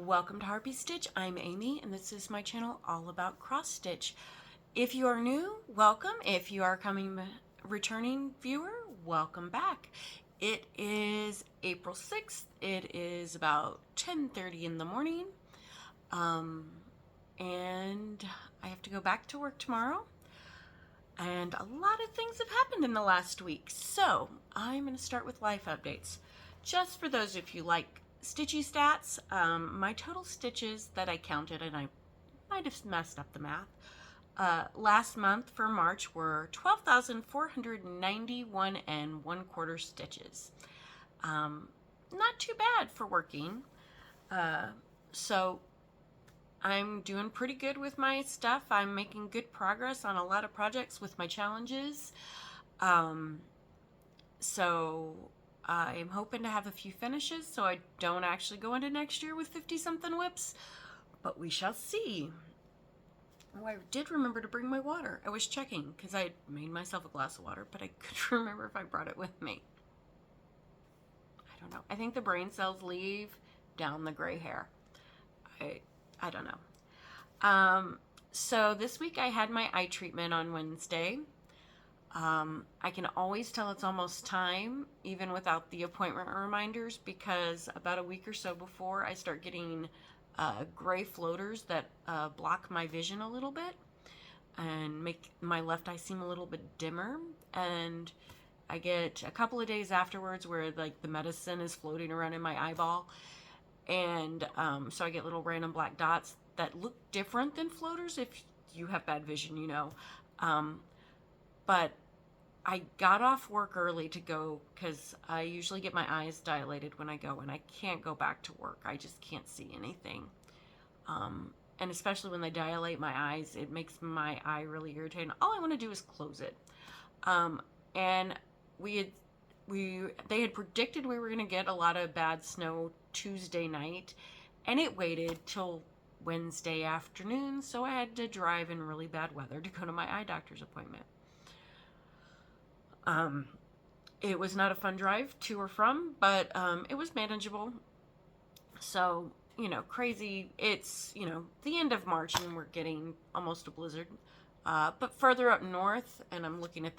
Welcome to Harpy Stitch. I'm Amy and this is my channel all about cross stitch. If you are new, welcome. If you are returning viewer, welcome back. It is April 6th. It is about 10:30 in the morning. And I have to go back to work tomorrow. And a lot of things have happened in the last week. So I'm going to start with life updates. Just for those of you like stitchy stats, my total stitches that I counted, and I might have messed up the math, last month for March were 12,491 and 1/4 stitches. Not too bad for working. So I'm doing pretty good with my stuff. I'm making good progress on a lot of projects with my challenges. So I'm hoping to have a few finishes so I don't actually go into next year with 50-something whips, but we shall see. Oh, I did remember to bring my water. I was checking because I had made myself a glass of water, but I couldn't remember if I brought it with me. I don't know. I think the brain cells leave down the gray hair. I don't know. So this week I had my eye treatment on Wednesday. I can always tell it's almost time, even without the appointment reminders, because about a week or so before I start getting gray floaters that block my vision a little bit and make my left eye seem a little bit dimmer. And I get a couple of days afterwards where like the medicine is floating around in my eyeball. And so I get little random black dots that look different than floaters if you have bad vision, you know. But I got off work early to go because I usually get my eyes dilated when I go, and I can't go back to work. I just can't see anything. And especially when they dilate my eyes, it makes my eye really irritating. All I want to do is close it. And they had predicted we were going to get a lot of bad snow Tuesday night, and it waited till Wednesday afternoon, so I had to drive in really bad weather to go to my eye doctor's appointment. It was not a fun drive to or from, but it was manageable. So, you know, crazy. It's, you know, the end of March and we're getting almost a blizzard. But further up north, and I'm looking at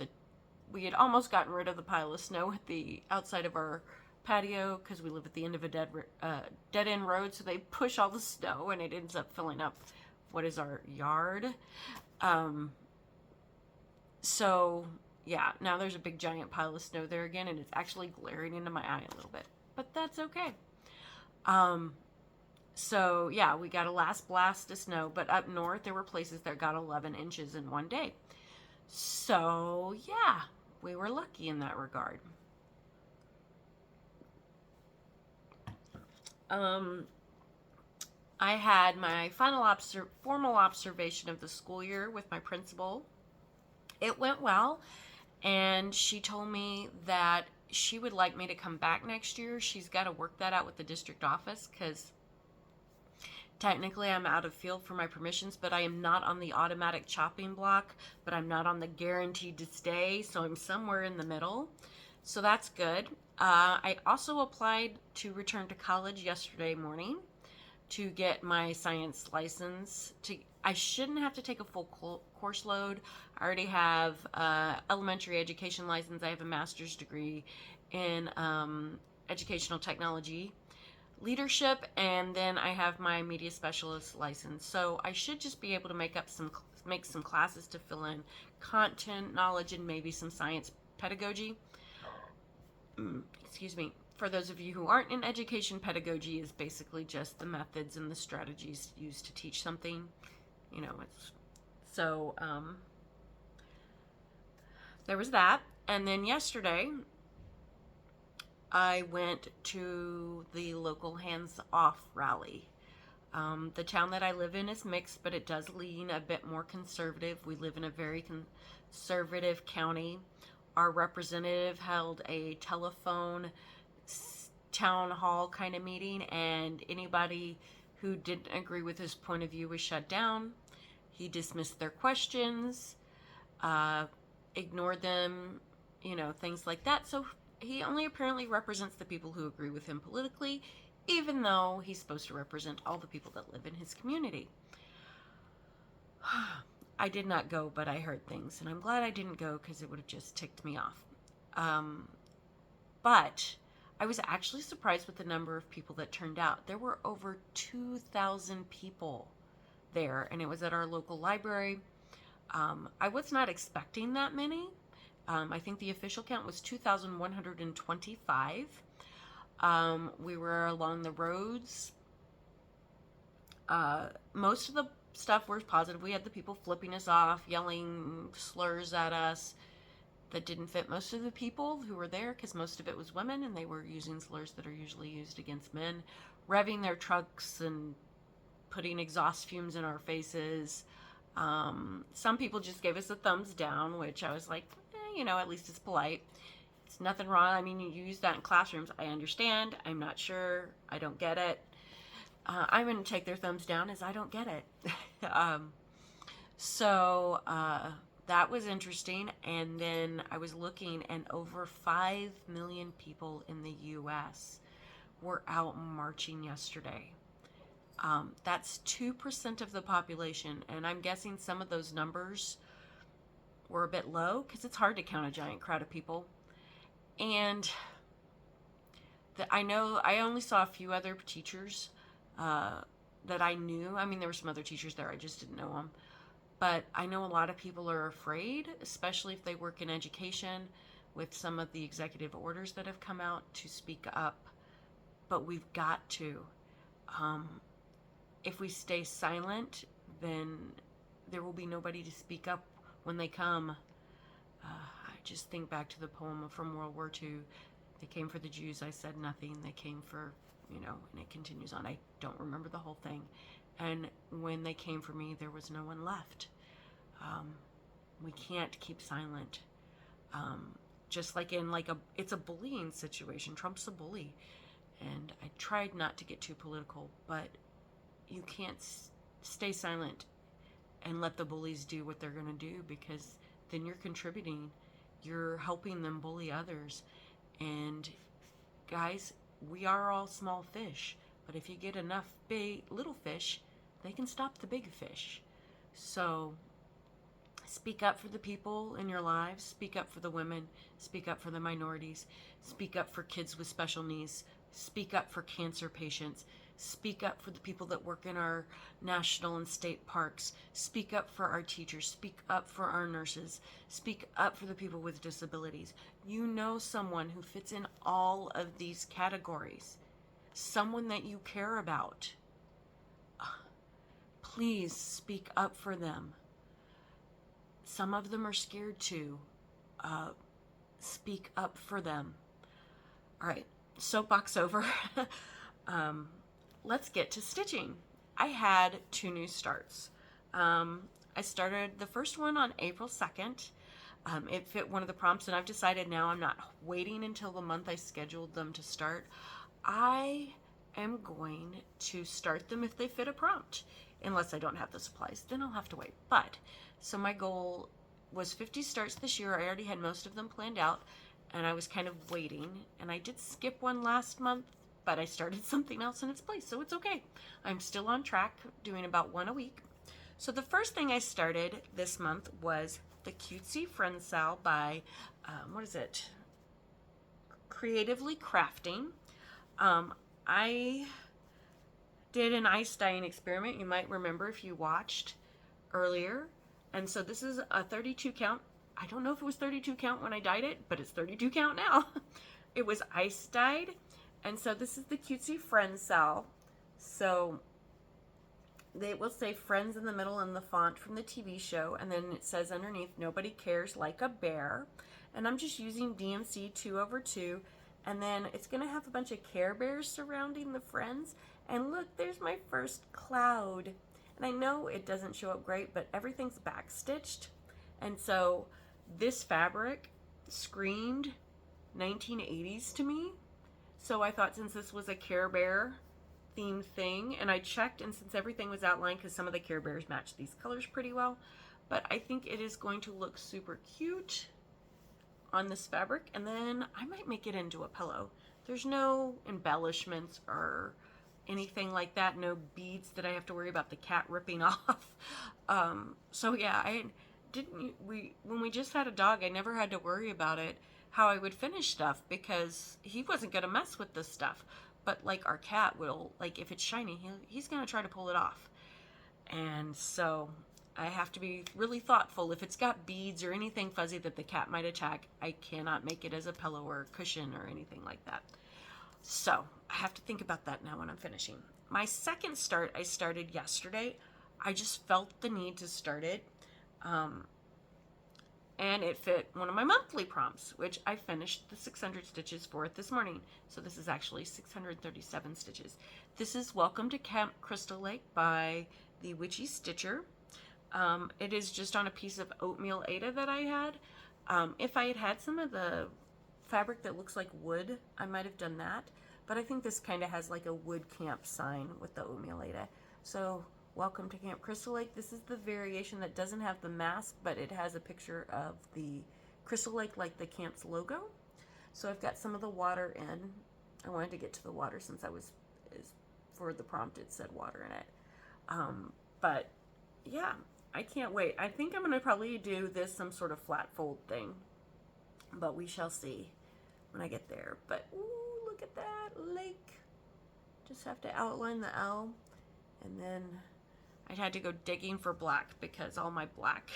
we had almost gotten rid of the pile of snow at the outside of our patio because we live at the end of a dead-end road, so they push all the snow and it ends up filling up what is our yard. So yeah, now there's a big giant pile of snow there again, and it's actually glaring into my eye a little bit, but that's okay. So yeah, we got a last blast of snow, but up north there were places that got 11 inches in one day. So yeah, we were lucky in that regard. I had my final formal observation of the school year with my principal. It went well, and she told me that she would like me to come back next year. She's got to work that out with the district office because technically I'm out of field for my permissions, but I am not on the automatic chopping block, but I'm not on the guaranteed to stay, so I'm somewhere in the middle. So that's good. I also applied to return to college yesterday morning to get my science license. I shouldn't have to take a full course load. I already have elementary education license. I have a master's degree in educational technology leadership, and then I have my media specialist license. So I should just be able to make some classes to fill in content knowledge and maybe some science pedagogy. Excuse me. For those of you who aren't in education, pedagogy is basically just the methods and the strategies used to teach something. You know, so there was that. And then yesterday I went to the local hands-off rally. The town that I live in is mixed, but it does lean a bit more conservative. We live in a very conservative county. Our representative held a telephone town hall kind of meeting, and anybody who didn't agree with his point of view was shut down. He dismissed their questions, ignored them, you know, things like that. So he only apparently represents the people who agree with him politically, even though he's supposed to represent all the people that live in his community. I did not go, but I heard things, and I'm glad I didn't go because it would have just ticked me off. But I was actually surprised with the number of people that turned out. There were over 2,000 people there, and it was at our local library. I was not expecting that many. I think the official count was 2,125. We were along the roads. Most of the stuff was positive. We had the people flipping us off, yelling slurs at us that didn't fit most of the people who were there, because most of it was women, and they were using slurs that are usually used against men, revving their trucks and putting exhaust fumes in our faces. Some people just gave us a thumbs down, which I was like, at least it's polite. It's nothing wrong. I mean, you use that in classrooms. I understand. I'm not sure. I don't get it. I'm going to take their thumbs down as I don't get it. So that was interesting. And then I was looking, and over 5 million people in the U.S. were out marching yesterday. That's 2% of the population. And I'm guessing some of those numbers were a bit low, because it's hard to count a giant crowd of people. And I know I only saw a few other teachers that I knew. I mean, there were some other teachers there, I just didn't know them. But I know a lot of people are afraid, especially if they work in education, with some of the executive orders that have come out, to speak up. But we've got to. If we stay silent, then there will be nobody to speak up when they come. I just think back to the poem from World War II. They came for the Jews, I said nothing. They came for, and it continues on. I don't remember the whole thing. And when they came for me, there was no one left. We can't keep silent. Just like in it's a bullying situation. Trump's a bully. And I tried not to get too political, but you can't stay silent and let the bullies do what they're going to do, because then you're contributing. You're helping them bully others. And guys, we are all small fish, but if you get enough little fish, they can stop the big fish. So speak up for the people in your lives. Speak up for the women. Speak up for the minorities. Speak up for kids with special needs. Speak up for cancer patients. Speak up for the people that work in our national and state parks. Speak up for our teachers. Speak up for our nurses. Speak up for the people with disabilities. You know someone who fits in all of these categories. Someone that you care about. Please speak up for them. Some of them are scared to. Speak up for them. All right, soapbox over. Let's get to stitching. I had 2 new starts. I started the first one on April 2nd. It fit one of the prompts, and I've decided now I'm not waiting until the month I scheduled them to start. I am going to start them if they fit a prompt. Unless I don't have the supplies, then I'll have to wait. But, so my goal was 50 starts this year. I already had most of them planned out, and I was kind of waiting. And I did skip one last month, but I started something else in its place, so it's okay. I'm still on track, doing about 1 a week. So the first thing I started this month was the Cutesy Friend Sal by, Creatively Crafting. I did an ice dyeing experiment, you might remember if you watched earlier. And so this is a 32 count. I don't know if it was 32 count when I dyed it, but it's 32 count now. It was ice dyed. And so this is the Cutesy Friend Sal. So they will say friends in the middle in the font from the TV show. And then it says underneath, nobody cares like a bear. And I'm just using DMC 2/2. And then it's going to have a bunch of Care Bears surrounding the friends. And look, there's my first cloud. And I know it doesn't show up great, but everything's backstitched. And so this fabric screamed 1980s to me. So I thought, since this was a Care Bear themed thing, and I checked, and since everything was outlined, because some of the Care Bears match these colors pretty well, but I think it is going to look super cute on this fabric, and then I might make it into a pillow. There's no embellishments or anything like that, no beads that I have to worry about the cat ripping off. So yeah, when we just had a dog, I never had to worry about it, how I would finish stuff, because he wasn't going to mess with this stuff. But like our cat will, like if it's shiny, he's going to try to pull it off. And so I have to be really thoughtful. If it's got beads or anything fuzzy that the cat might attack, I cannot make it as a pillow or a cushion or anything like that. So I have to think about that now when I'm finishing. My second start, I started yesterday. I just felt the need to start it. And it fit one of my monthly prompts, which I finished the 600 stitches for it this morning. So this is actually 637 stitches. This is Welcome to Camp Crystal Lake by the Witchy Stitcher. It is just on a piece of oatmeal Aida that I had. If I had had some of the fabric that looks like wood, I might have done that. But I think this kind of has like a wood camp sign with the oatmeal Aida. So Welcome to Camp Crystal Lake. This is the variation that doesn't have the mask, but it has a picture of the Crystal Lake, like the camp's logo. So I've got some of the water in. I wanted to get to the water since for the prompt it said water in it. But yeah, I can't wait. I think I'm going to probably do this some sort of flat fold thing, but we shall see when I get there. But ooh, look at that lake. Just have to outline the L, and then I had to go digging for black because all my black,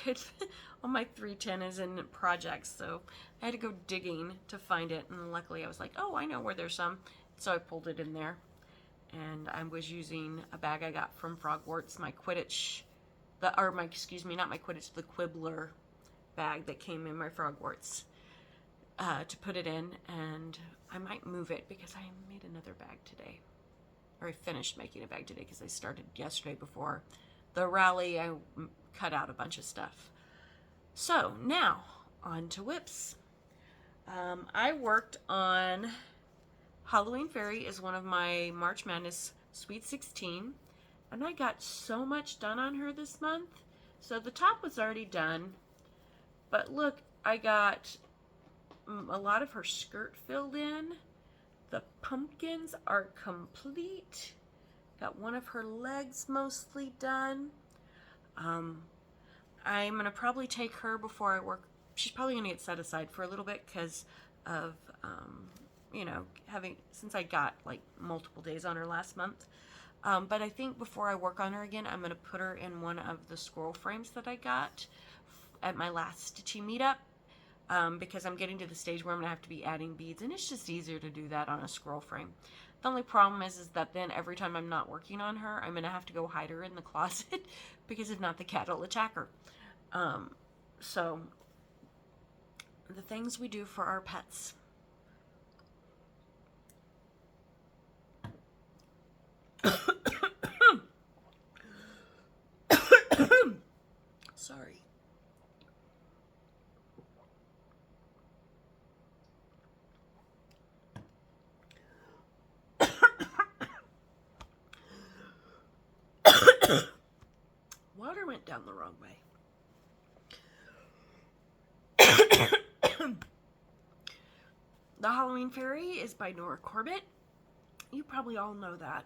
all my 310 is in projects, so I had to go digging to find it, and luckily I was like, oh, I know where there's some, so I pulled it in there, and I was using a bag I got from Frogwarts, my Quidditch, not my Quidditch, the Quibbler bag that came in my Frogwarts, to put it in, and I might move it because I made another bag today. Or I finished making a bag today because I started yesterday before the rally. I cut out a bunch of stuff. So now on to whips. I worked on Halloween Fairy is one of my March Madness Sweet 16, and I got so much done on her this month. So the top was already done, but look, I got a lot of her skirt filled in. The pumpkins are complete. Got one of her legs mostly done. I'm going to probably take her before I work. She's probably going to get set aside for a little bit because of, since I got like multiple days on her last month. But I think before I work on her again, I'm going to put her in one of the scroll frames that I got at my last Stitchy meetup. Because I'm getting to the stage where I'm going to have to be adding beads, and it's just easier to do that on a scroll frame. The only problem is that then every time I'm not working on her, I'm going to have to go hide her in the closet, because if not, the cat will attack her. So, the things we do for our pets. Sorry. Water went down the wrong way. The Halloween Fairy is by Nora Corbett. You probably all know that.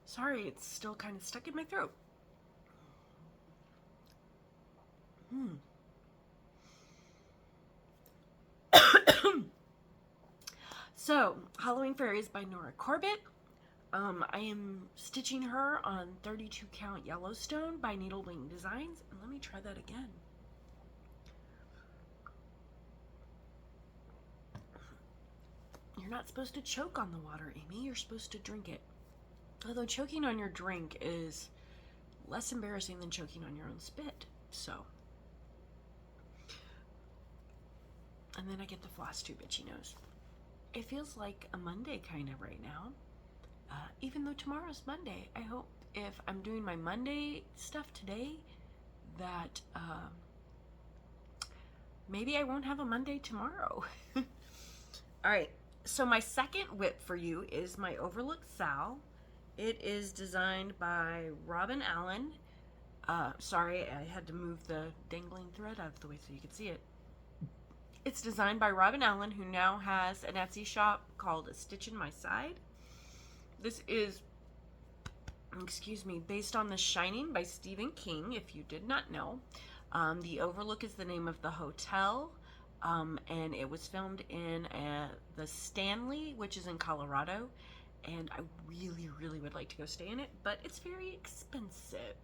Sorry, it's still kind of stuck in my throat. So, Halloween Fairy is by Nora Corbett. I am stitching her on 32 count Yellowstone by needleblingdesigns. And let me try that again. You're not supposed to choke on the water, Amy. You're supposed to drink it. Although choking on your drink is less embarrassing than choking on your own spit. So. And then I get the Flosstube itchy nose. It feels like a Monday kind of right now. Even though tomorrow's Monday, I hope if I'm doing my Monday stuff today that maybe I won't have a Monday tomorrow. All right, so my second whip for you is my Overlook Sal. It is designed by Robin Allen. Sorry, I had to move the dangling thread out of the way so you could see it. It's designed by Robin Allen, who now has an Etsy shop called A Stitch in My Side. This is, excuse me, based on The Shining by Stephen King, if you did not know. The Overlook is the name of the hotel, and it was filmed in the Stanley, which is in Colorado, and I really, really would like to go stay in it, but it's very expensive.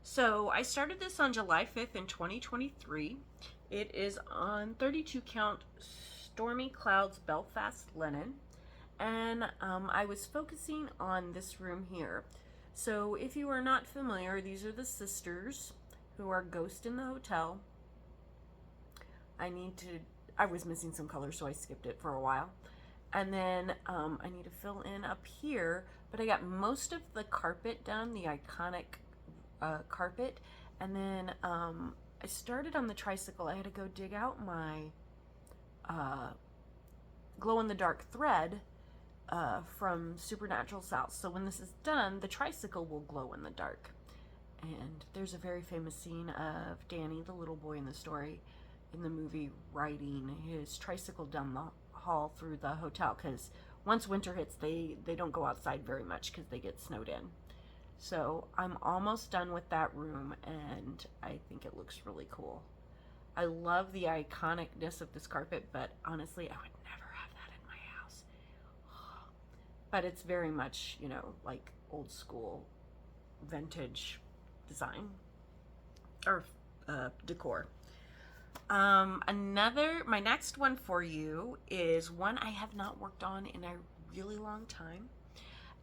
So I started this on July 5th in 2023. It is on 32 count Stormy Clouds Belfast linen, and I was focusing on this room here. So if you are not familiar, these are the sisters who are ghost in the hotel. I was missing some color, so I skipped it for a while. And then I need to fill in up here, but I got most of the carpet done, the iconic carpet. And then I started on the tricycle. I had to go dig out my glow-in-the-dark thread from Supernatural South. So when this is done, the tricycle will glow in the dark. And there's a very famous scene of Danny, the little boy in the story, in the movie, riding his tricycle down the hall through the hotel, because once winter hits, they don't go outside very much because they get snowed in. So I'm almost done with that room, and I think it looks really cool. I love the iconicness of this carpet, but honestly, I would never have that in my house. But it's very much, you know, like old school vintage design or decor. My next one for you is one I have not worked on in a really long time.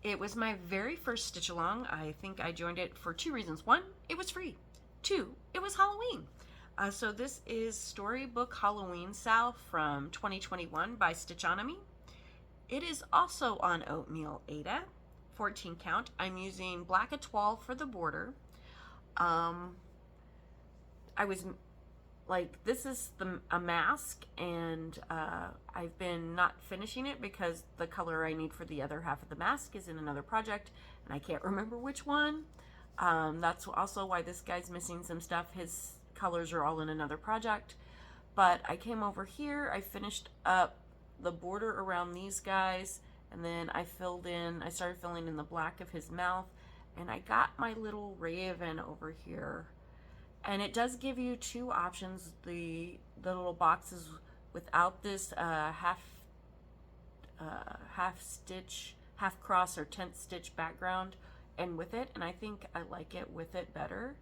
It was my very first stitch along. I think I joined it for two reasons. One, it was free. Two, it was Halloween. So this is Storybook Halloween Sal from 2021 by Stitchonomy. It is also on Oatmeal Aida, 14 count. I'm using black etoile for the border. I was like, this is a mask, and I've been not finishing it because the color I need for the other half of the mask is in another project, and I can't remember which one. That's also why this guy's missing some stuff. His colors are all in another project. But I came over here, I finished up the border around these guys, and then I started filling in the black of his mouth, and I got my little raven over here. And it does give you two options, the little boxes without this half stitch, half cross or 10th stitch background, and with it. And I think I like it with it better,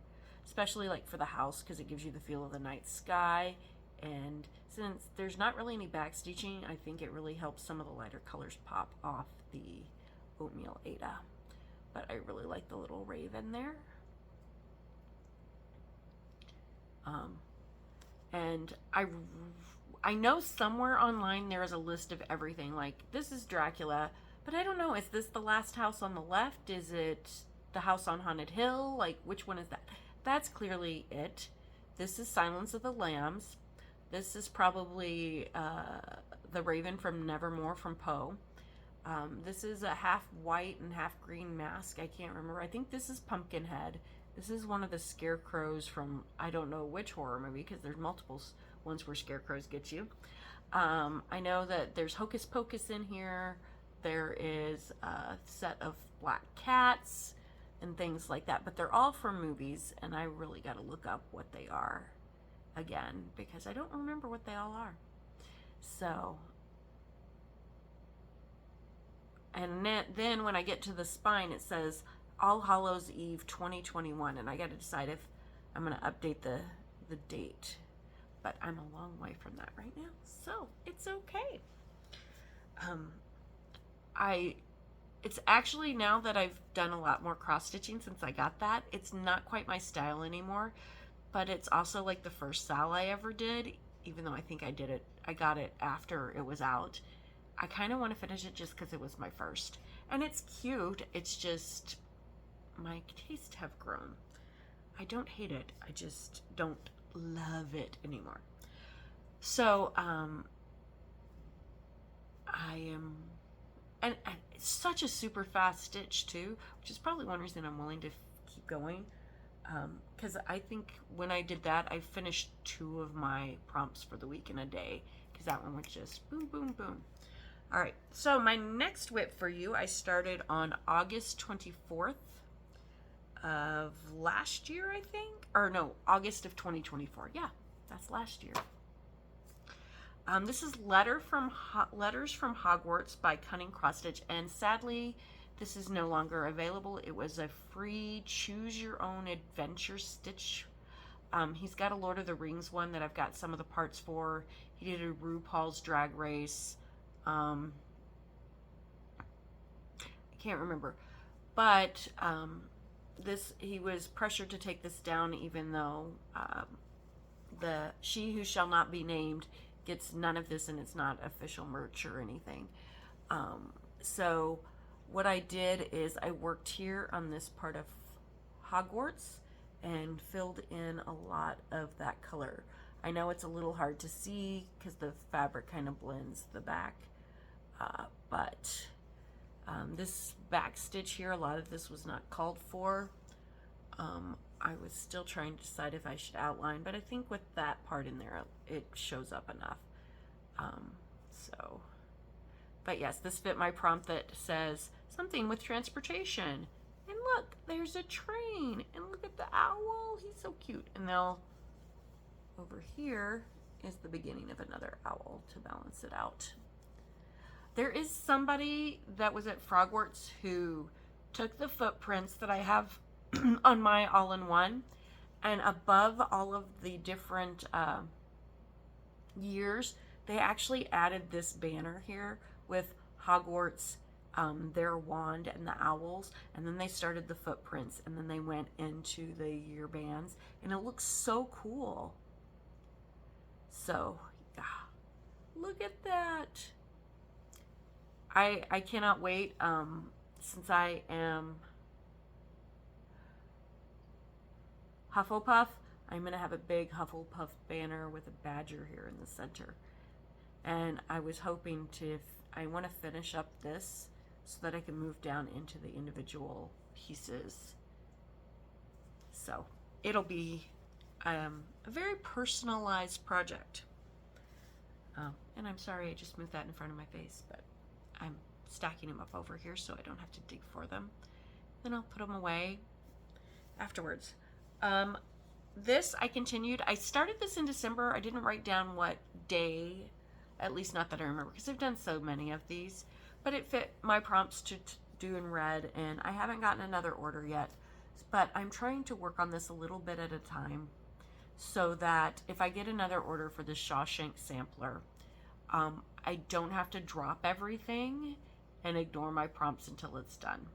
especially like for the house, because it gives you the feel of the night sky. And since there's not really any back stitching, I think it really helps some of the lighter colors pop off the Oatmeal Aida. But I really like the little raven there. And I know somewhere online there is a list of everything. Like, this is Dracula, but I don't know, is this the last house on the left? Is it the house on Haunted Hill? Like, which one is that? That's clearly it. This is Silence of the Lambs. This is probably the Raven from Nevermore from Poe. This is a half white and half green mask. I can't remember. I think this is Pumpkinhead. This is one of the scarecrows from, I don't know which horror movie, because there's multiple ones where scarecrows get you. I know that there's Hocus Pocus in here. There is a set of black cats and things like that, but they're all from movies, and I really got to look up what they are again, because I don't remember what they all are. So, and then when I get to the spine, it says All Hallows Eve 2021, and I got to decide if I'm going to update the date, but I'm a long way from that right now, so it's okay. It's actually, now that I've done a lot more cross stitching since I got that, it's not quite my style anymore, but it's also like the first Sal I ever did, even though I think I got it after it was out. I kind of want to finish it just because it was my first, and it's cute. It's just, my tastes have grown. I don't hate it, I just don't love it anymore. So I am, and it's such a super fast stitch too, which is probably one reason I'm willing to keep going. because I think when I did that, I finished 2 of my prompts for the week in a day, because that one was just boom, boom, boom. All right, so my next WIP for you, I started on August 24th of last year, I think, or no, August of 2024. Yeah, that's last year. This is Letters from Hogwarts by Cunning Crossstitch, and sadly, this is no longer available. It was a free choose your own adventure stitch. He's got a Lord of the Rings one that I've got some of the parts for. He did a RuPaul's Drag Race. I can't remember, but he was pressured to take this down, even though the She Who Shall Not Be Named gets none of this, and it's not official merch or anything. So what I did is I worked here on this part of Hogwarts and filled in a lot of that color. I know it's a little hard to see because the fabric kind of blends the back, but this back stitch here, a lot of this was not called for. I was still trying to decide if I should outline, but I think with that part in there, it shows up enough. But yes, this fit my prompt that says something with transportation. And look, there's a train. And look at the owl. He's so cute. And over here is the beginning of another owl to balance it out. There is somebody that was at Frogwarts who took the footprints that I have on my all-in-one, and above all of the different years, they actually added this banner here with Hogwarts, their wand, and the owls, and then they started the footprints, and then they went into the year bands, and it looks so cool. So, yeah, look at that. I cannot wait, since I am Hufflepuff, I'm going to have a big Hufflepuff banner with a badger here in the center. And I was hoping I want to finish up this so that I can move down into the individual pieces. So it'll be a very personalized project. And I'm sorry I just moved that in front of my face, but I'm stacking them up over here so I don't have to dig for them. Then I'll put them away afterwards. This I continued. I started this in December. I didn't write down what day, at least not that I remember, because I've done so many of these, but it fit my prompts to do in red, and I haven't gotten another order yet, but I'm trying to work on this a little bit at a time so that if I get another order for the Shawshank sampler, I don't have to drop everything and ignore my prompts until it's done.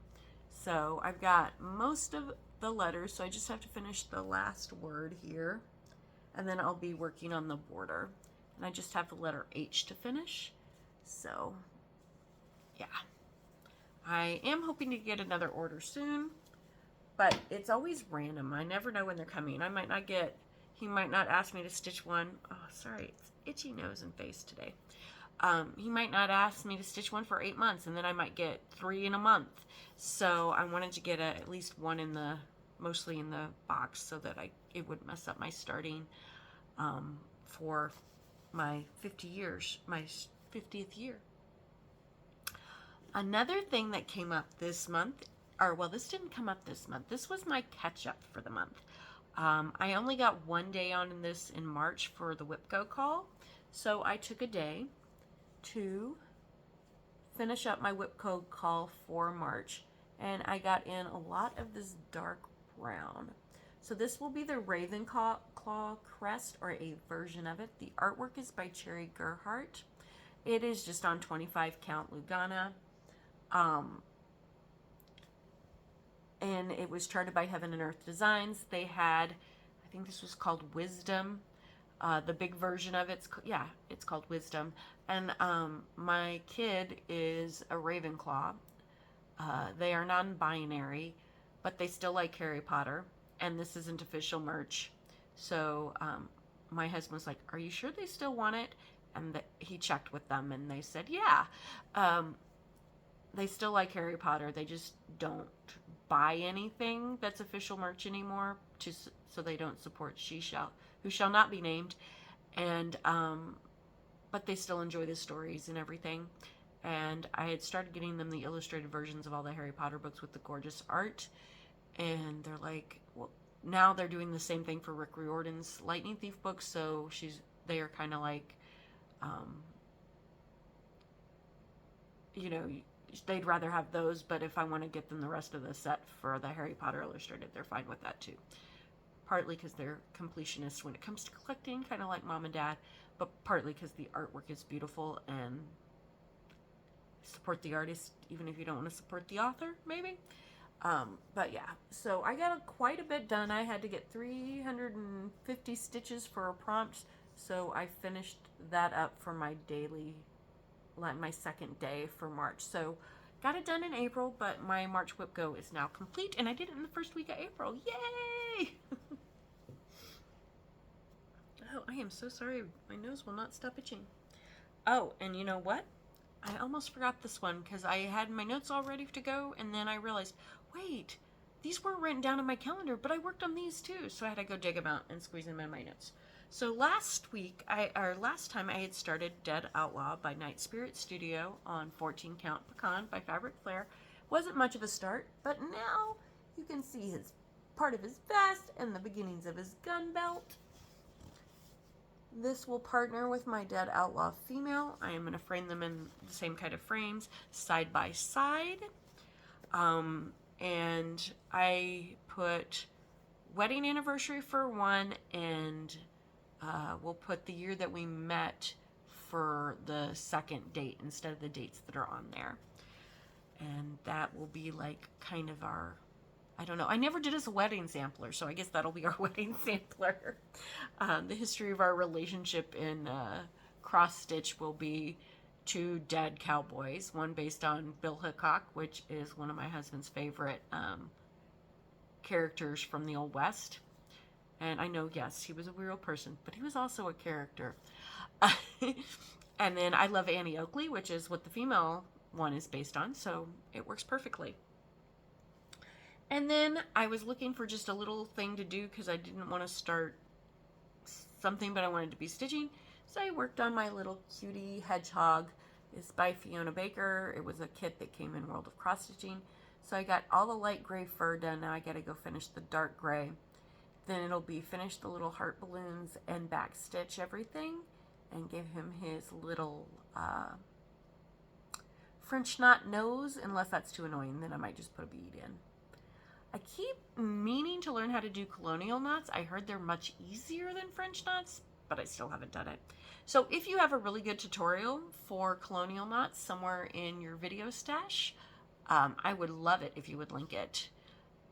So I've got most of the letters, so I just have to finish the last word here, and then I'll be working on the border, and I just have the letter H to finish. So yeah, I am hoping to get another order soon, but it's always random. I never know when they're coming. He might not ask me to stitch one. Oh, sorry, it's itchy nose and face today. He might not ask me to stitch one for 8 months, and then I might get 3 in a month. So I wanted to get at least one mostly in the box, so that it would mess up my starting for my 50th year. Another thing that came up this month, this didn't come up this month. This was my catch up for the month. I only got 1 day on this in March for the WIPCO call, so I took a day to finish up my WIPCO call for March, and I got in a lot of this dark brown. So this will be the Ravenclaw crest, or a version of it. The artwork is by Cherry Gerhardt. It is just on 25 count Lugana. And it was charted by Heaven and Earth Designs. They had, I think this was called Wisdom. The big version of it's called Wisdom. And my kid is a Ravenclaw. They are non-binary, but they still like Harry Potter. And this isn't official merch. So my husband was like, "Are you sure they still want it?" And he checked with them, and they said, "Yeah." They still like Harry Potter. They just don't buy anything that's official merch anymore, so they don't support who shall not be named, and but they still enjoy the stories and everything. And I had started getting them the illustrated versions of all the Harry Potter books with the gorgeous art, and they're like, well, now they're doing the same thing for Rick Riordan's Lightning Thief books, so they are kind of like, you know, they'd rather have those, but if I want to get them the rest of the set for the Harry Potter illustrated, they're fine with that too. Partly because they're completionists when it comes to collecting, kind of like Mom and Dad, but partly because the artwork is beautiful, and support the artist even if you don't want to support the author, maybe. But yeah, so I got quite a bit done. I had to get 350 stitches for a prompt, so I finished that up for my second day for March. So got it done in April, but my March whip go is now complete, and I did it in the first week of April. Yay! Oh, I am so sorry. My nose will not stop itching. Oh, and you know what? I almost forgot this one because I had my notes all ready to go, and then I realized, wait, these weren't written down in my calendar, but I worked on these too, so I had to go dig them out and squeeze them in my notes. So last time I had started Dead Outlaw by Nightspiritstudio on 14 Count Pecan by fabricflair. Wasn't much of a start, but now you can see part of his vest and the beginnings of his gun belt. This will partner with my Dead Outlaw female. I am going to frame them in the same kind of frames, side by side. And I put wedding anniversary for one, and we'll put the year that we met for the second date instead of the dates that are on there. And that will be like kind of our, I don't know. I never did as a wedding sampler, so I guess that'll be our wedding sampler. The history of our relationship in cross stitch will be two dead cowboys, one based on Bill Hickok, which is one of my husband's favorite characters from the Old West. And I know, yes, he was a real person, but he was also a character. And then I love Annie Oakley, which is what the female one is based on, so it works perfectly. And then I was looking for just a little thing to do because I didn't want to start something, but I wanted to be stitching. So I worked on my little cutie hedgehog. It's by Fiona Baker. It was a kit that came in World of Cross Stitching. So I got all the light gray fur done. Now I got to go finish the dark gray. Then it'll be finish the little heart balloons and back stitch everything and give him his little French knot nose, unless that's too annoying. Then I might just put a bead in. I keep meaning to learn how to do colonial knots. I heard they're much easier than French knots, but I still haven't done it. So if you have a really good tutorial for colonial knots somewhere in your video stash, I would love it if you would link it.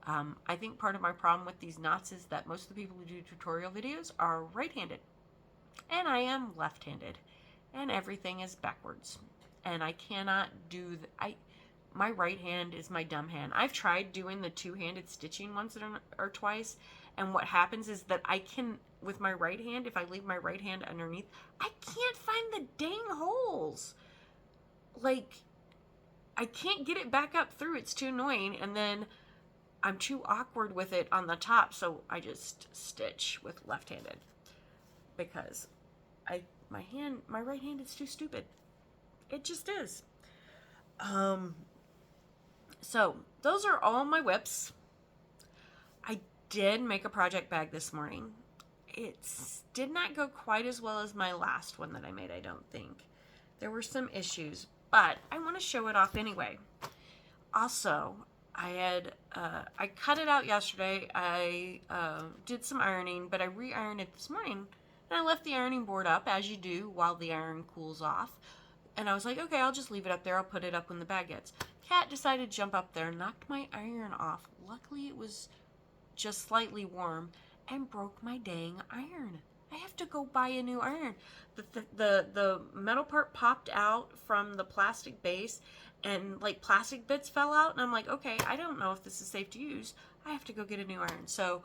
I think part of my problem with these knots is that most of the people who do tutorial videos are right-handed, and I am left-handed, and everything is backwards, and I cannot do my right hand is my dumb hand. I've tried doing the two-handed stitching once or twice, and what happens is that I can, with my right hand, if I leave my right hand underneath, I can't find the dang holes. Like, I can't get it back up through. It's too annoying, and then I'm too awkward with it on the top, so I just stitch with left-handed because my right hand is too stupid. It just is. So those are all my whips. I did make a project bag this morning. It did not go quite as well as my last one that I made, I don't think. There were some issues, but I want to show it off anyway. Also, I cut it out yesterday. I did some ironing, but I re-ironed it this morning, and I left the ironing board up, as you do, while the iron cools off. And I was like, okay, I'll just leave it up there. I'll put it up when the bag gets. Cat decided to jump up there, knocked my iron off. Luckily, it was just slightly warm, and broke my dang iron. I have to go buy a new iron. The metal part popped out from the plastic base, and like plastic bits fell out, and I'm like, okay, I don't know if this is safe to use. I have to go get a new iron. So,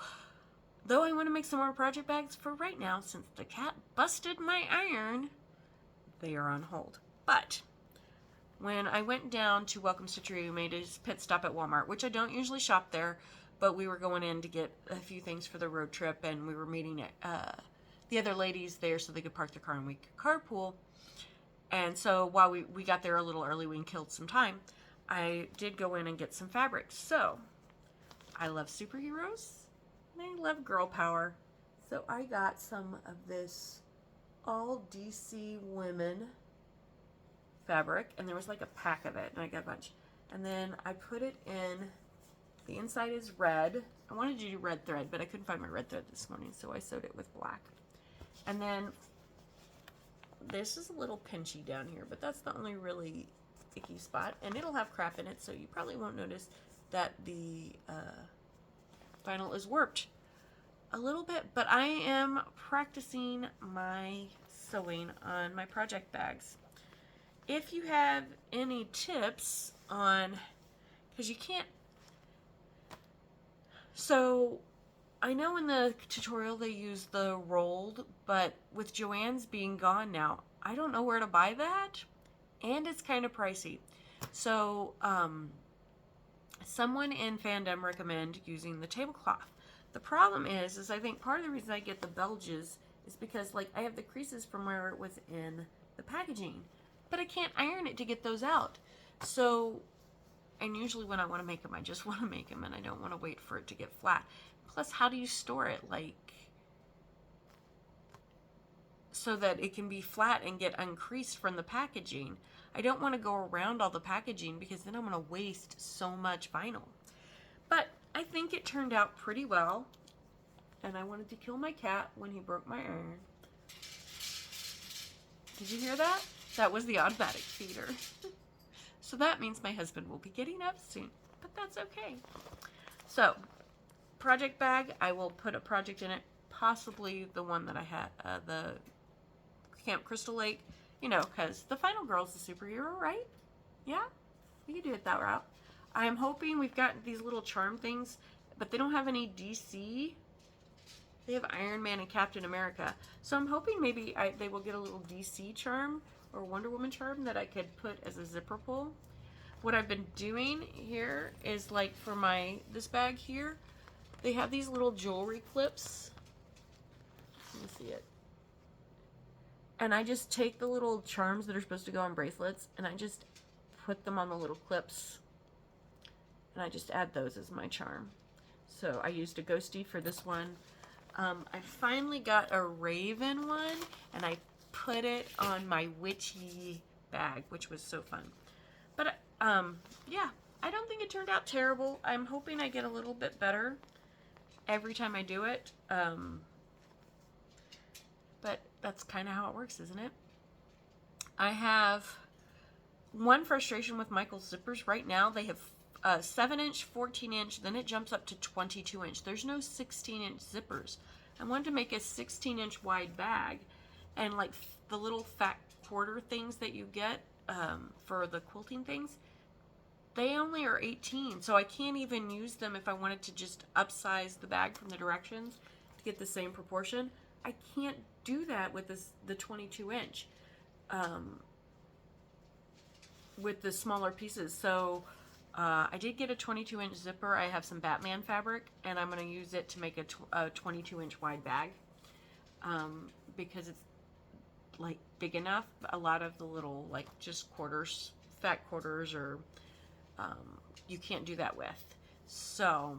though I want to make some more project bags for right now, since the cat busted my iron, they are on hold. But when I went down to Welcome Stitchery, we made a pit stop at Walmart, which I don't usually shop there, but we were going in to get a few things for the road trip, and we were meeting the other ladies there so they could park their car and we could carpool. And so while we got there a little early, we killed some time. I did go in and get some fabrics. So I love superheroes and I love girl power. So I got some of this all DC women fabric, and there was like a pack of it, and I got a bunch. And then I put it in, the inside is red. I wanted to do red thread, but I couldn't find my red thread this morning, so I sewed it with black. And then this is a little pinchy down here, but that's the only really icky spot, and it'll have crap in it, so you probably won't notice that the vinyl is warped a little bit. But I am practicing my sewing on my project bags. If you have any tips on, because you can't, so I know in the tutorial they use the rolled, but with Joann's being gone now, I don't know where to buy that, and it's kind of pricey. So someone in fandom recommend using the tablecloth. The problem is I think part of the reason I get the belges is because like I have the creases from where it was in the packaging, but I can't iron it to get those out. So, and usually when I want to make them, I just want to make them and I don't want to wait for it to get flat. Plus, how do you store it, like, so that it can be flat and get uncreased from the packaging? I don't want to go around all the packaging because then I'm going to waste so much vinyl. But I think it turned out pretty well. And I wanted to kill my cat when he broke my iron. Did you hear that? That was the automatic feeder. So that means my husband will be getting up soon, but that's okay. So, project bag, I will put a project in it, possibly the one that I had, the Camp Crystal Lake, you know, because the final girl's the superhero, right? Yeah, we can do it that route. I'm hoping we've got these little charm things, but they don't have any DC. They have Iron Man and Captain America. So I'm hoping maybe they will get a little DC charm or Wonder Woman charm that I could put as a zipper pull. What I've been doing here is like for this bag here, they have these little jewelry clips. Let me see it. And I just take the little charms that are supposed to go on bracelets and I just put them on the little clips. And I just add those as my charm. So I used a ghosty for this one. I finally got a raven one and I put it on my witchy bag, which was so fun. But yeah, I don't think it turned out terrible. I'm hoping I get a little bit better every time I do it. But that's kind of how it works, isn't it? I have one frustration with Michael's zippers. Right now they have 7-inch, 14-inch, then it jumps up to 22-inch. There's no 16-inch zippers. I wanted to make a 16-inch wide bag, and like the little fat quarter things that you get for the quilting things, they only are 18, so I can't even use them if I wanted to just upsize the bag from the directions to get the same proportion. I can't do that with the 22-inch with the smaller pieces. So I did get a 22-inch zipper. I have some Batman fabric, and I'm going to use it to make a 22-inch wide bag because it's like big enough. A lot of the little like just quarters, fat quarters, or you can't do that with. So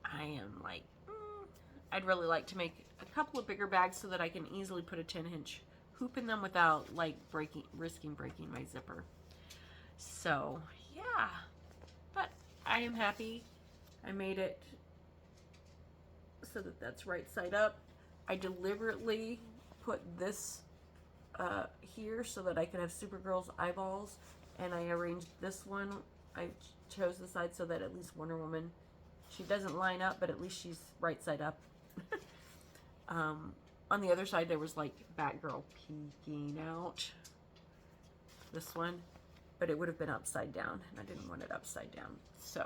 I am like, I'd really like to make a couple of bigger bags so that I can easily put a 10-inch hoop in them without like risking breaking my zipper. So yeah, but I am happy. I made it so that that's right side up. I deliberately put this here so that I could have Supergirl's eyeballs, and I arranged this one. I chose the side so that at least Wonder Woman, she doesn't line up, but at least she's right side up. On the other side there was like Batgirl peeking out, this one, but it would have been upside down and I didn't want it upside down. So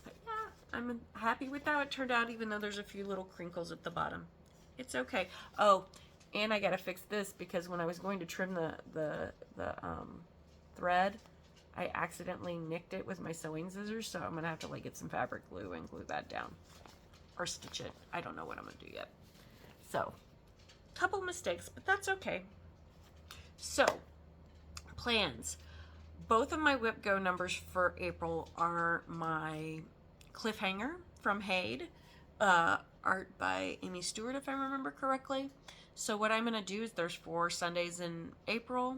but yeah, I'm happy with how it turned out, even though there's a few little crinkles at the bottom. It's okay. Oh, and I gotta fix this because when I was going to trim the thread, I accidentally nicked it with my sewing scissors, so I'm going to have to like get some fabric glue and glue that down. Or stitch it. I don't know what I'm going to do yet. So, couple mistakes, but that's okay. So, plans. Both of my Whip Go numbers for April are my cliffhanger from Hade, art by Amy Stewart, if I remember correctly. So what I'm going to do is there's 4 Sundays in April.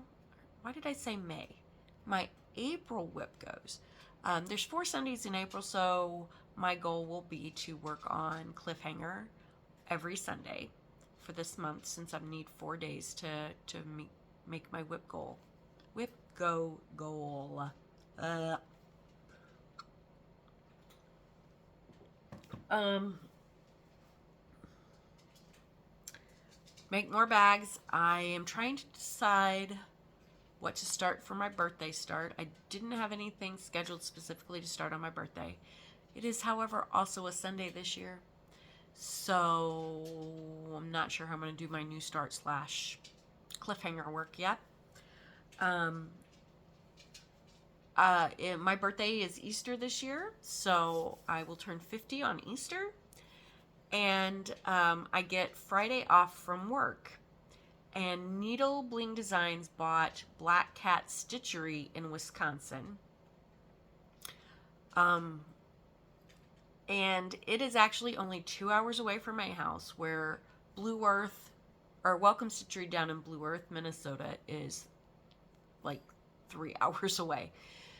Why did I say May? My April Whip Goes. There's 4 Sundays in April, so my goal will be to work on cliffhanger every Sunday for this month, since I need 4 days to make my Whip Go goal. Make more bags. I am trying to decide what to start for my birthday start. I didn't have anything scheduled specifically to start on my birthday. It is, however, also a Sunday this year. So I'm not sure how I'm going to do my new start / cliffhanger work yet. My birthday is Easter this year, so I will turn 50 on Easter. And I get Friday off from work. And Needle Bling Designs bought Black Cat Stitchery in Wisconsin. And it is actually only 2 hours away from my house, where Welcome Stitchery down in Blue Earth, Minnesota is like 3 hours away.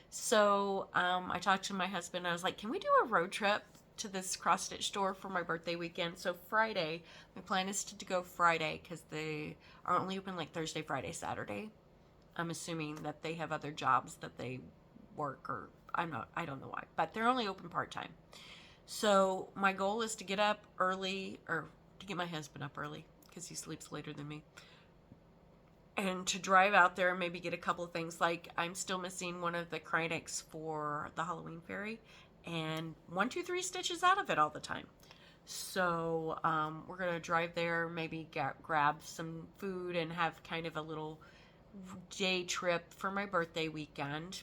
So I talked to my husband. I was like, can we do a road trip to this cross stitch store for my birthday weekend? So Friday, my plan is to go Friday, because they are only open like Thursday, Friday, Saturday. I'm assuming that they have other jobs that they work, or I don't know why, but they're only open part-time. So my goal is to get up early, or to get my husband up early, because he sleeps later than me, and to drive out there and maybe get a couple of things. Like, I'm still missing one of the Krynics for the Halloween fairy, and 1, 2, 3 stitches out of it all the time. So we're gonna drive there, maybe grab some food, and have kind of a little day trip for my birthday weekend.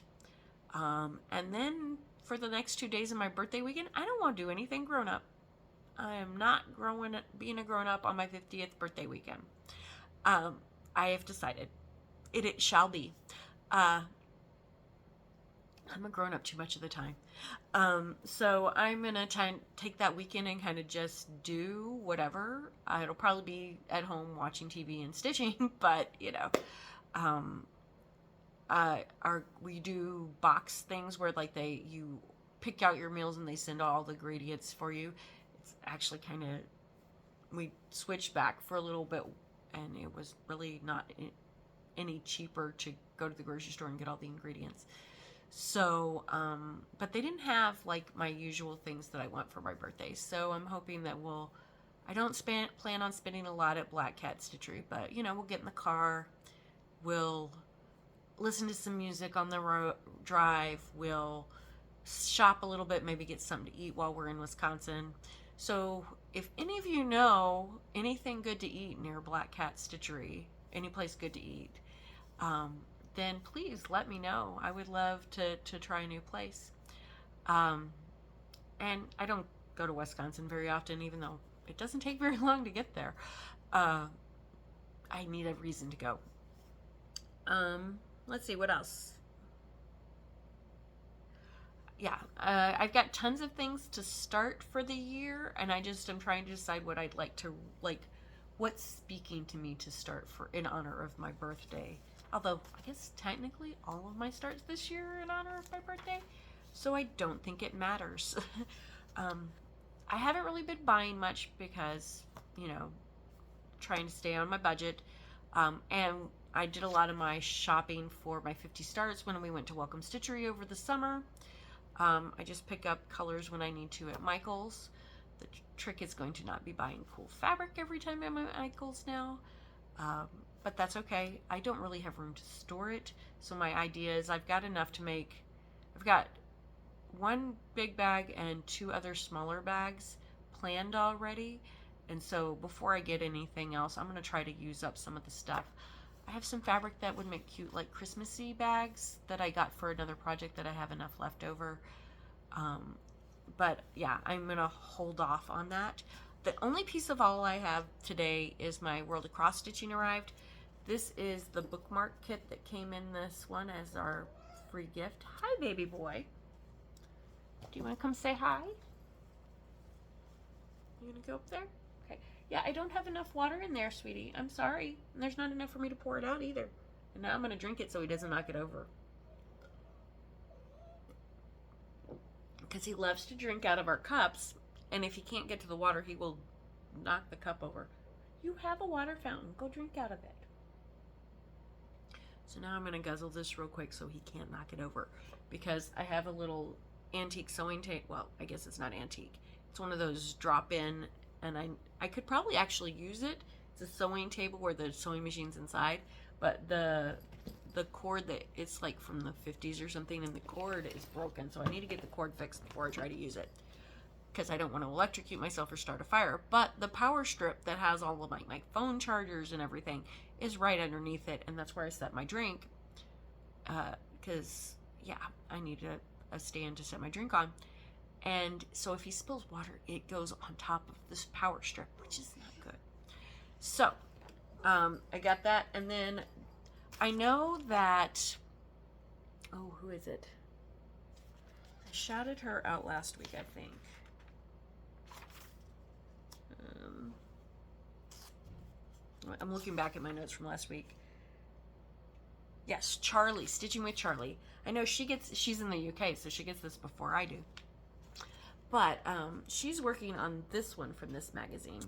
And then for the next 2 days of my birthday weekend, I don't want to do anything grown up. I am not being a grown up on my 50th birthday weekend. I have decided it shall be. I'm a grown up too much of the time. So I'm going to try and take that weekend and kind of just do whatever. It'll probably be at home watching TV and stitching, but we do box things where like you pick out your meals and they send all the ingredients for you. It's actually kind of, we switched back for a little bit, and it was really not any cheaper to go to the grocery store and get all the ingredients. So, but they didn't have like my usual things that I want for my birthday. So I'm hoping that I don't plan on spending a lot at Black Cat Stitchery, but we'll get in the car, we'll listen to some music on the drive, we'll shop a little bit, maybe get something to eat while we're in Wisconsin. So if any of you know anything good to eat near Black Cat Stitchery, any place good to eat, then please let me know. I would love to try a new place. And I don't go to Wisconsin very often, even though it doesn't take very long to get there. I need a reason to go. Let's see, what else? Yeah, I've got tons of things to start for the year, and I just am trying to decide what I'd like to, what's speaking to me to start for in honor of my birthday. Although, I guess technically all of my starts this year are in honor of my birthday, so I don't think it matters. I haven't really been buying much because, trying to stay on my budget, and I did a lot of my shopping for my 50 starts when we went to Welcome Stitchery over the summer. I just pick up colors when I need to at Michael's. The trick is going to not be buying cool fabric every time I'm at Michael's now. But that's okay. I don't really have room to store it. So my idea is I've got enough to make, I've got 1 big bag and 2 other smaller bags planned already. And so before I get anything else, I'm going to try to use up some of the stuff. I have some fabric that would make cute like Christmassy bags that I got for another project that I have enough left over. But yeah, I'm going to hold off on that. The only piece of all I have today is my World of Cross Stitching arrived. This is the bookmark kit that came in this one as our free gift. Hi, baby boy. Do you want to come say hi? You going to go up there? Okay. Yeah, I don't have enough water in there, sweetie. I'm sorry. And there's not enough for me to pour it out either. And now I'm going to drink it so he doesn't knock it over. Because he loves to drink out of our cups, and if he can't get to the water, he will knock the cup over. You have a water fountain. Go drink out of it. So now I'm going to guzzle this real quick so he can't knock it over, because I have a little antique sewing table. Well, I guess it's not antique. It's one of those drop-in, and I could probably actually use it. It's a sewing table where the sewing machine's inside, but the cord, that it's like from the 50s or something, and the cord is broken, so I need to get the cord fixed before I try to use it, because I don't want to electrocute myself or start a fire. But the power strip that has all of my phone chargers and everything is right underneath it, and that's where I set my drink, because yeah, I need a stand to set my drink on. And so if he spills water, it goes on top of this power strip, which is not good. So I got that. And then I know that, oh, who is it? I shouted her out last week, I think. I'm looking back at my notes from last week. Yes, Charlie, Stitching with Charlie. I know she's in the UK, so she gets this before I do. But she's working on this one from this magazine.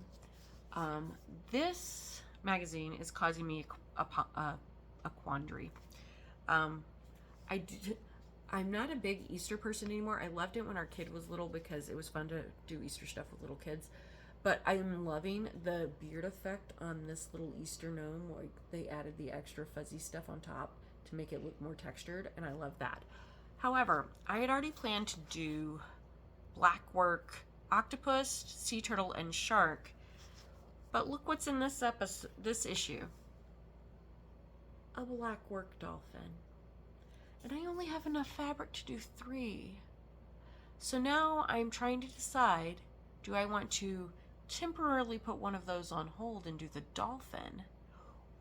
This magazine is causing me a quandary. I'm not a big Easter person anymore. I loved it when our kid was little because it was fun to do Easter stuff with little kids. But I'm loving the beard effect on this little Easter gnome. Like, they added the extra fuzzy stuff on top to make it look more textured, and I love that. However, I had already planned to do black work, octopus, sea turtle, and shark. But look what's in this issue. A black work dolphin. And I only have enough fabric to do 3. So now I'm trying to decide, do I want to temporarily put one of those on hold and do the dolphin?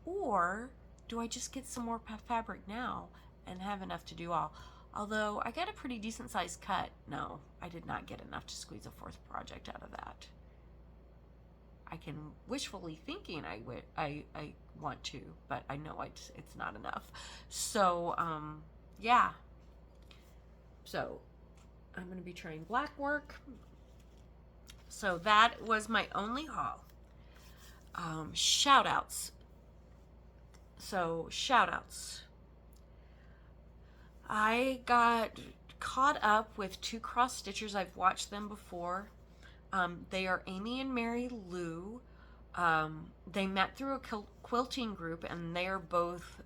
Or do I just get some more fabric now and have enough to do all? Although I got a pretty decent sized cut. No, I did not get enough to squeeze a 4th project out of that. I can wishfully thinking I want to, but I know it's not enough. So yeah. So I'm going to be trying black work. So that was my only haul. Shout outs. So shout outs. I got caught up with 2 cross stitchers. I've watched them before. They are Amy and Mary Lou. They met through a quilting group, and they are both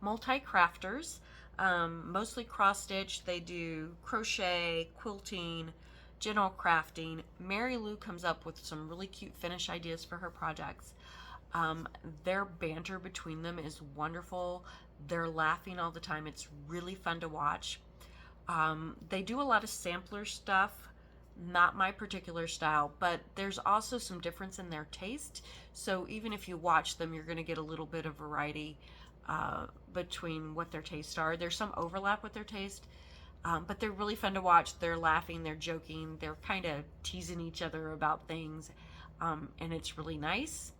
multi-crafters, mostly cross stitch. They do crochet, quilting, general crafting. Mary Lou comes up with some really cute finish ideas for her projects. Their banter between them is wonderful. They're laughing all the time. It's really fun to watch. They do a lot of sampler stuff, not my particular style, but there's also some difference in their taste. So even if you watch them, you're going to get a little bit of variety between what their tastes are. There's some overlap with their taste, but they're really fun to watch. They're laughing, they're joking, they're kind of teasing each other about things, and it's really nice.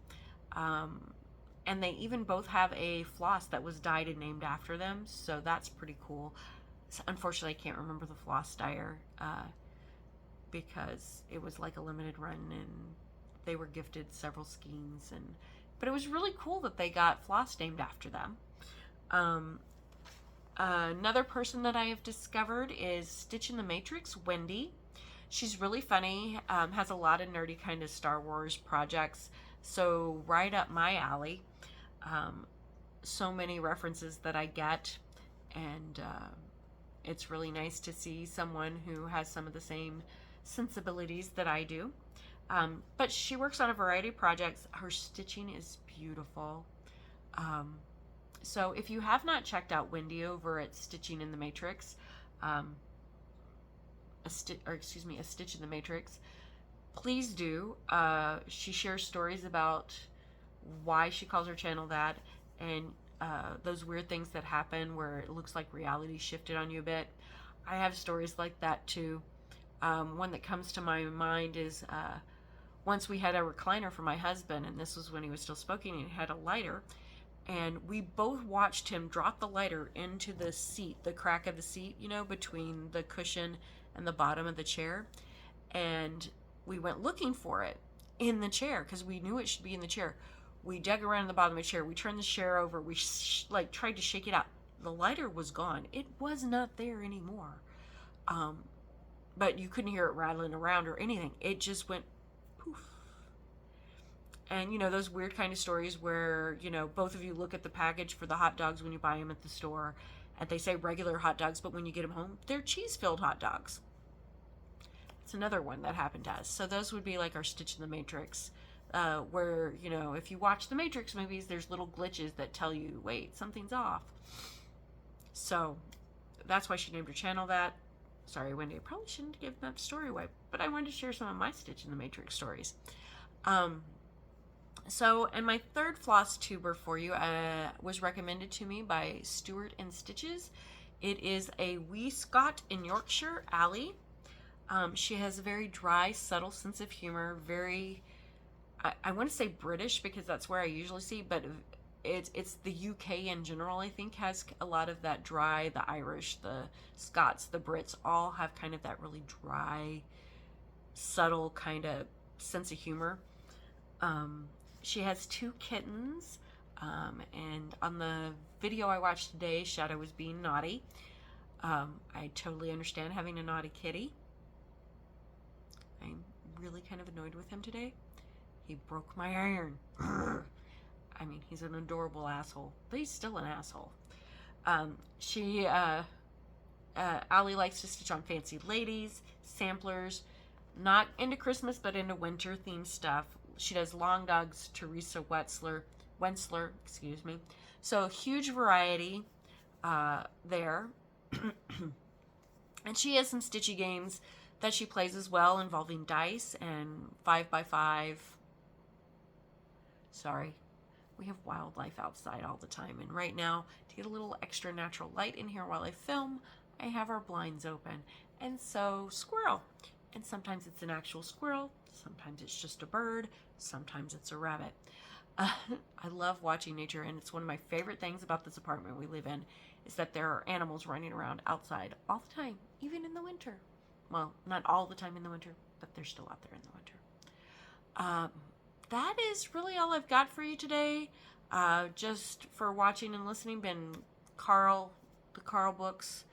And they even both have a floss that was dyed and named after them, so that's pretty cool. So unfortunately, I can't remember the floss dyer because it was like a limited run, and they were gifted several skeins. But it was really cool that they got floss named after them. Another person that I have discovered is Stitch in the Matrix, Wendy. She's really funny, has a lot of nerdy kind of Star Wars projects, so right up my alley. So many references that I get, and it's really nice to see someone who has some of the same sensibilities that I do. But she works on a variety of projects. Her stitching is beautiful. So if you have not checked out Wendy over at Stitching in the Matrix, a Stitch in the Matrix, please do. She shares stories about why she calls her channel that, and those weird things that happen where it looks like reality shifted on you a bit. I have stories like that too. One that comes to my mind is once we had a recliner for my husband, and this was when he was still smoking, and he had a lighter, and we both watched him drop the lighter into the seat, the crack of the seat, you know, between the cushion and the bottom of the chair. And we went looking for it in the chair because we knew it should be in the chair. We dug around the bottom of the chair. We turned the chair over. We tried to shake it out. The lighter was gone. It was not there anymore. But you couldn't hear it rattling around or anything. It just went poof. And, you know, those weird kind of stories where, you know, both of you look at the package for the hot dogs when you buy them at the store, and they say regular hot dogs, but when you get them home, they're cheese-filled hot dogs. It's another one that happened to us. So those would be like our Stitch in the Matrix, where, you know, if you watch the Matrix movies, there's little glitches that tell you, wait, something's off. So that's why she named her channel that. Sorry, Wendy, I probably shouldn't give that story away, but I wanted to share some of my Stitch in the Matrix stories. So, and my third floss tuber for you was recommended to me by Stuart and Stitches. It is a wee Scot in Yorkshire, Ali. She has a very dry, subtle sense of humor, very, I want to say British because that's where I usually see, but it's the UK in general, I think, has a lot of that dry. The Irish, the Scots, the Brits all have kind of that really dry, subtle kind of sense of humor. She has 2 kittens, and on the video I watched today, Shadow was being naughty. I totally understand having a naughty kitty. I'm really kind of annoyed with him today. He broke my iron. I mean, he's an adorable asshole, but he's still an asshole. Ali likes to stitch on fancy ladies, samplers, not into Christmas, but into winter themed stuff. She does long dogs, Teresa Wentzler, excuse me. So huge variety there. And she has some stitchy games that she plays as well, involving dice and 5x5. Sorry, we have wildlife outside all the time, and right now, to get a little extra natural light in here while I film, I have our blinds open. And so, squirrel. And sometimes it's an actual squirrel, sometimes it's just a bird, sometimes it's a rabbit. I love watching nature, and it's one of my favorite things about this apartment we live in, is that there are animals running around outside all the time, even in the winter. Well, not all the time in the winter, but they're still out there in the winter. That is really all I've got for you today. Just for watching and listening, been the Carl books.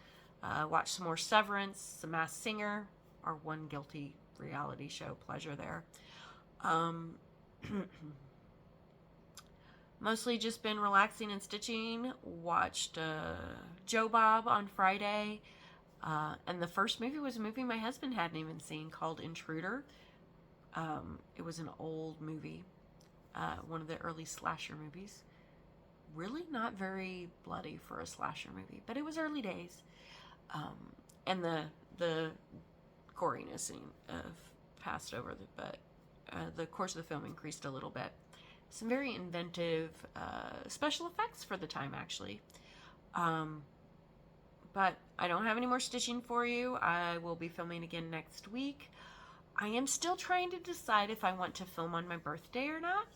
Watch some more Severance, The Masked Singer, our one guilty reality show pleasure there. Mostly just been relaxing and stitching. Watched Joe Bob on Friday. And the first movie was a movie my husband hadn't even seen called Intruder. It was an old movie, one of the early slasher movies. Really not very bloody for a slasher movie, but it was early days. And the goriness of passed over, but the course of the film increased a little bit. Some very inventive special effects for the time, actually. But I don't have any more stitching for you. I will be filming again next week. I am still trying to decide if I want to film on my birthday or not.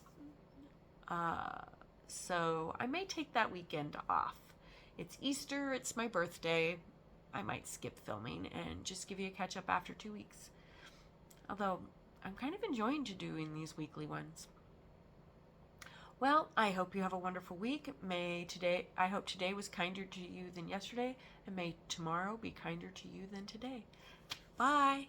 So I may take that weekend off. It's Easter, it's my birthday. I might skip filming and just give you a catch up after 2 weeks. Although I'm kind of enjoying doing these weekly ones. Well, I hope you have a wonderful week. I hope today was kinder to you than yesterday, and may tomorrow be kinder to you than today. Bye.